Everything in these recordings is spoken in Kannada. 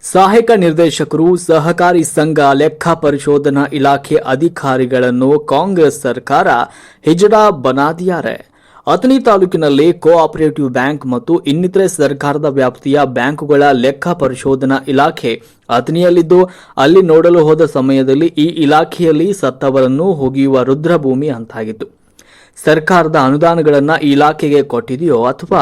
ಸಹಾಯಕ ನಿರ್ದೇಶಕರು ಸಹಕಾರಿ ಸಂಘ ಲೆಕ್ಕ ಪರಿಶೋಧನಾ ಇಲಾಖೆ ಅಧಿಕಾರಿಗಳನ್ನು ಕಾಂಗ್ರೆಸ್ ಸರ್ಕಾರ ಹಿಜಡಾ ಬನಾದಿಯಾರೆ. ಅಥಣಿ ತಾಲೂಕಿನಲ್ಲಿ ಕೋಆಪರೇಟಿವ್ ಬ್ಯಾಂಕ್ ಮತ್ತು ಇನ್ನಿತರೆ ಸರ್ಕಾರದ ವ್ಯಾಪ್ತಿಯ ಬ್ಯಾಂಕುಗಳ ಲೆಕ್ಕ ಪರಿಶೋಧನಾ ಇಲಾಖೆ ಅಥಣಿಯಲ್ಲಿದ್ದು, ಅಲ್ಲಿ ನೋಡಲು ಹೋದ ಸಮಯದಲ್ಲಿ ಈ ಇಲಾಖೆಯಲ್ಲಿ ಸತ್ತವರನ್ನು ಒಗೆಯುವ ರುದ್ರಭೂಮಿ ಅಂತಾಗಿತ್ತು. ಸರ್ಕಾರದ ಅನುದಾನಗಳನ್ನು ಈ ಇಲಾಖೆಗೆ ಕೊಟ್ಟಿದೆಯೋ ಅಥವಾ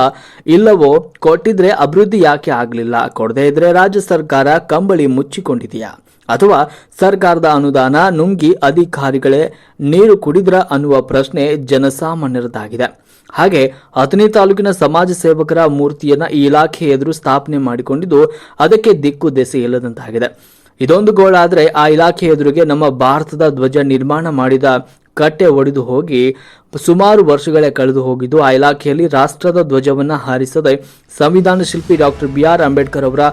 ಇಲ್ಲವೋ, ಕೊಟ್ಟಿದ್ರೆ ಅಭಿವೃದ್ಧಿ ಯಾಕೆ ಆಗಲಿಲ್ಲ, ಕೊಡದೇ ಇದ್ರೆ ರಾಜ್ಯ ಸರ್ಕಾರ ಕಂಬಳಿ ಮುಚ್ಚಿಕೊಂಡಿದೆಯಾ ಅಥವಾ ಸರ್ಕಾರದ ಅನುದಾನ ನುಂಗಿ ಅಧಿಕಾರಿಗಳೇ ನೀರು ಕುಡಿದ್ರ ಅನ್ನುವ ಪ್ರಶ್ನೆ ಜನಸಾಮಾನ್ಯರದಾಗಿದೆ. ಹಾಗೆ ಅಥಣಿ ತಾಲೂಕಿನ ಸಮಾಜ ಸೇವಕರ ಮೂರ್ತಿಯನ್ನ ಈ ಇಲಾಖೆ ಎದುರು ಸ್ಥಾಪನೆ ಮಾಡಿಕೊಂಡಿದ್ದು ಅದಕ್ಕೆ ದಿಕ್ಕು ದೆಸೆ ಇಲ್ಲದಂತಾಗಿದೆ. ಇದೊಂದು ಗೋಳಾದ್ರೆ ಆ ಇಲಾಖೆ ಎದುರಿಗೆ ನಮ್ಮ ಭಾರತದ ಧ್ವಜ ನಿರ್ಮಾಣ ಮಾಡಿದ ಕಟ್ಟೆ ಒಡೆದು ಹೋಗಿ ಸುಮಾರು ವರ್ಷಗಳೇ ಕಳೆದು ಹೋಗಿದ್ದು, ಆ ಇಲಾಖೆಯಲ್ಲಿ ರಾಷ್ಟ್ರದ ಧ್ವಜವನ್ನ ಹಾರಿಸದೆ ಸಂವಿಧಾನ ಶಿಲ್ಪಿ ಡಾಕ್ಟರ್ BR ಅಂಬೇಡ್ಕರ್ ಅವರ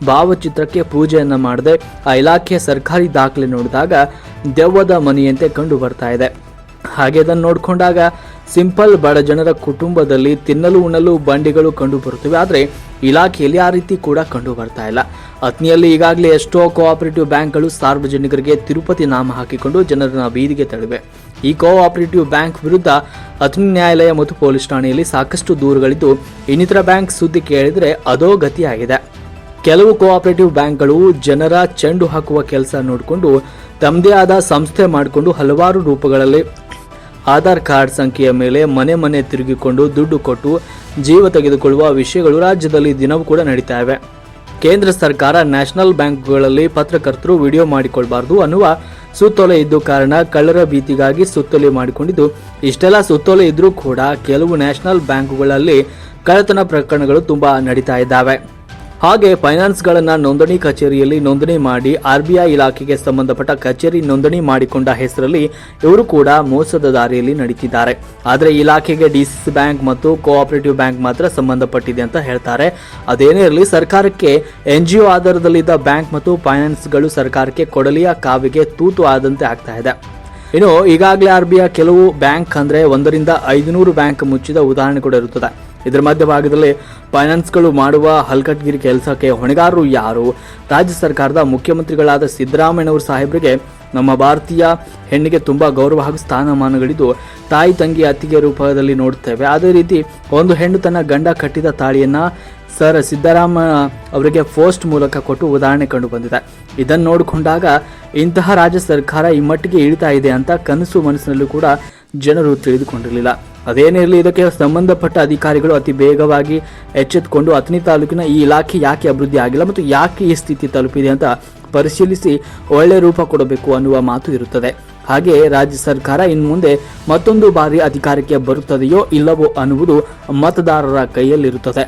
ಭಾವಚಿತ್ರಕ್ಕೆ ಪೂಜೆಯನ್ನ ಮಾಡದೆ ಆ ಇಲಾಖೆಯ ಸರ್ಕಾರಿ ದಾಖಲೆ ನೋಡಿದಾಗ ದೆವ್ವದ ಮನೆಯಂತೆ ಕಂಡು ಬರ್ತಾ ಇದೆ. ಹಾಗೆ ಅದನ್ನು ನೋಡಿಕೊಂಡಾಗ ಸಿಂಪಲ್ ಬಡ ಜನರ ಕುಟುಂಬದಲ್ಲಿ ತಿನ್ನಲು ಉಣ್ಣಲು ಬಂಡಿಗಳು ಕಂಡು ಬರುತ್ತವೆ. ಆದರೆ ಇಲಾಖೆಯಲ್ಲಿ ಆ ರೀತಿ ಕೂಡ ಕಂಡು ಬರ್ತಾ ಇಲ್ಲ. ಅಥಣಿಯಲ್ಲಿ ಈಗಾಗಲೇ ಎಷ್ಟೋ ಕೋಆಪರೇಟಿವ್ ಬ್ಯಾಂಕ್ಗಳು ಸಾರ್ವಜನಿಕರಿಗೆ ತಿರುಪತಿ ನಾಮ ಹಾಕಿಕೊಂಡು ಜನರನ್ನ ಬೀದಿಗೆ ತಳ್ಳಿವೆ. ಈ ಕೋಆಪರೇಟಿವ್ ಬ್ಯಾಂಕ್ ವಿರುದ್ಧ ಅಥಣಿ ನ್ಯಾಯಾಲಯ ಮತ್ತು ಪೊಲೀಸ್ ಠಾಣೆಯಲ್ಲಿ ಸಾಕಷ್ಟು ದೂರುಗಳಿದ್ದು, ಇನ್ನಿತರ ಬ್ಯಾಂಕ್ ಸುದ್ದಿ ಕೇಳಿದರೆ ಅದೋ ಗತಿಯಾಗಿದೆ. ಕೆಲವು ಕೋಆಪರೇಟಿವ್ ಬ್ಯಾಂಕ್ಗಳು ಜನರ ಚೆಂಡು ಹಾಕುವ ಕೆಲಸ ನೋಡಿಕೊಂಡು ತಮ್ಮದೇ ಆದ ಸಂಸ್ಥೆ ಮಾಡಿಕೊಂಡು ಹಲವಾರು ರೂಪಗಳಲ್ಲಿ ಆಧಾರ್ ಕಾರ್ಡ್ ಸಂಖ್ಯೆಯ ಮೇಲೆ ಮನೆ ಮನೆ ತಿರುಗಿಕೊಂಡು ದುಡ್ಡು ಕೊಟ್ಟು ಜೀವ ತೆಗೆದುಕೊಳ್ಳುವ ವಿಷಯಗಳು ರಾಜ್ಯದಲ್ಲಿ ದಿನವೂ ಕೂಡ ನಡೀತಾ ಇವೆ. ಕೇಂದ್ರ ಸರ್ಕಾರ ನ್ಯಾಷನಲ್ ಬ್ಯಾಂಕ್ಗಳಲ್ಲಿ ಪತ್ರಕರ್ತರು ವಿಡಿಯೋ ಮಾಡಿಕೊಳ್ಬಾರ್ದು ಅನ್ನುವ ಸುತ್ತೋಲೆ ಇದ್ದು ಕಾರಣ ಕಳ್ಳರ ಭೀತಿಗಾಗಿ ಸುತ್ತೋಲೆ ಮಾಡಿಕೊಂಡಿದ್ದು, ಇಷ್ಟೆಲ್ಲ ಸುತ್ತೋಲೆ ಇದ್ರೂ ಕೂಡ ಕೆಲವು ನ್ಯಾಷನಲ್ ಬ್ಯಾಂಕುಗಳಲ್ಲಿ ಕಳ್ಳತನ ಪ್ರಕರಣಗಳು ತುಂಬಾ ನಡೀತಾ ಇದ್ದಾವೆ. ಹಾಗೆ ಫೈನಾನ್ಸ್ಗಳನ್ನ ನೋಂದಣಿ ಕಚೇರಿಯಲ್ಲಿ ನೋಂದಣಿ ಮಾಡಿ RBI ಇಲಾಖೆಗೆ ಸಂಬಂಧಪಟ್ಟ ಕಚೇರಿ ನೋಂದಣಿ ಮಾಡಿಕೊಂಡ ಹೆಸರಲ್ಲಿ ಇವರು ಕೂಡ ಮೋಸದ ದಾರಿಯಲ್ಲಿ ನಡೀತಿದ್ದಾರೆ. ಆದರೆ ಇಲಾಖೆಗೆ DCC ಬ್ಯಾಂಕ್ ಮತ್ತು ಕೋಆಪರೇಟಿವ್ ಬ್ಯಾಂಕ್ ಮಾತ್ರ ಸಂಬಂಧಪಟ್ಟಿದೆ ಅಂತ ಹೇಳ್ತಾರೆ. ಅದೇನೇ ಇರಲಿ, ಸರ್ಕಾರಕ್ಕೆ NGO ಆಧಾರದಲ್ಲಿದ್ದ ಬ್ಯಾಂಕ್ ಮತ್ತು ಫೈನಾನ್ಸ್ಗಳು ಸರ್ಕಾರಕ್ಕೆ ಕೊಡಲಿಯ ಕಾವಿಗೆ ತೂತು ಆದಂತೆ ಆಗ್ತಾ ಇದೆ. ಇನ್ನು ಈಗಾಗಲೇ RBI ಕೆಲವು ಬ್ಯಾಂಕ್ ಅಂದ್ರೆ 100ರಿಂದ 500 ಬ್ಯಾಂಕ್ ಮುಚ್ಚಿದ ಉದಾಹರಣೆ ಕೂಡ ಇರುತ್ತದೆ. ಇದರ ಮಧ್ಯಭಾಗದಲ್ಲಿ ಫೈನಾನ್ಸ್ಗಳು ಮಾಡುವ ಹಲ್ಕಟ್ಗಿರಿ ಕೆಲಸಕ್ಕೆ ಹೊಣೆಗಾರರು ಯಾರು? ರಾಜ್ಯ ಸರ್ಕಾರದ ಮುಖ್ಯಮಂತ್ರಿಗಳಾದ ಸಿದ್ದರಾಮಯ್ಯನವರು ಸಾಹೇಬರಿಗೆ ನಮ್ಮ ಭಾರತೀಯ ಹೆಣ್ಣಿಗೆ ತುಂಬಾ ಗೌರವ ಹಾಗೂ ಸ್ಥಾನಮಾನಗಳಿದ್ದು, ತಾಯಿ ತಂಗಿ ಅತ್ತಿಗೆ ರೂಪದಲ್ಲಿ ನೋಡುತ್ತೇವೆ. ಅದೇ ರೀತಿ ಒಂದು ಹೆಣ್ಣು ತನ್ನ ಗಂಡ ಕಟ್ಟಿದ ತಾಳಿಯನ್ನ ಸರ್ ಸಿದ್ದರಾಮಯ್ಯ ಅವರಿಗೆ ಪೋಸ್ಟ್ ಮೂಲಕ ಕೊಟ್ಟು ಉದಾಹರಣೆ ಕಂಡು ಬಂದಿದೆ. ಇದನ್ನು ನೋಡಿಕೊಂಡಾಗ ಇಂತಹ ರಾಜ್ಯ ಸರ್ಕಾರ ಈ ಮಟ್ಟಿಗೆ ಇಳಿತಾ ಇದೆ ಅಂತ ಕನಸು ಮನಸ್ಸಿನಲ್ಲೂ ಕೂಡ ಜನರು ತಿಳಿದುಕೊಂಡಿರಲಿಲ್ಲ. ಅದೇನೇ ಇರಲಿ, ಇದಕ್ಕೆ ಸಂಬಂಧಪಟ್ಟ ಅಧಿಕಾರಿಗಳು ಅತಿ ಬೇಗವಾಗಿ ಎಚ್ಚೆತ್ತುಕೊಂಡು ಅಥಣಿ ತಾಲೂಕಿನ ಈ ಇಲಾಖೆ ಯಾಕೆ ಅಭಿವೃದ್ಧಿ ಆಗಿಲ್ಲ ಮತ್ತು ಯಾಕೆ ಈ ಸ್ಥಿತಿ ತಲುಪಿದೆ ಅಂತ ಪರಿಶೀಲಿಸಿ ಒಳ್ಳೆ ರೂಪ ಕೊಡಬೇಕು ಅನ್ನುವ ಮಾತು ಇರುತ್ತದೆ. ಹಾಗೆ ರಾಜ್ಯ ಸರ್ಕಾರ ಇನ್ನು ಮುಂದೆ ಮತ್ತೊಂದು ಬಾರಿ ಅಧಿಕಾರಕ್ಕೆ ಬರುತ್ತದೆಯೋ ಇಲ್ಲವೋ ಅನ್ನುವುದು ಮತದಾರರ ಕೈಯಲ್ಲಿರುತ್ತದೆ.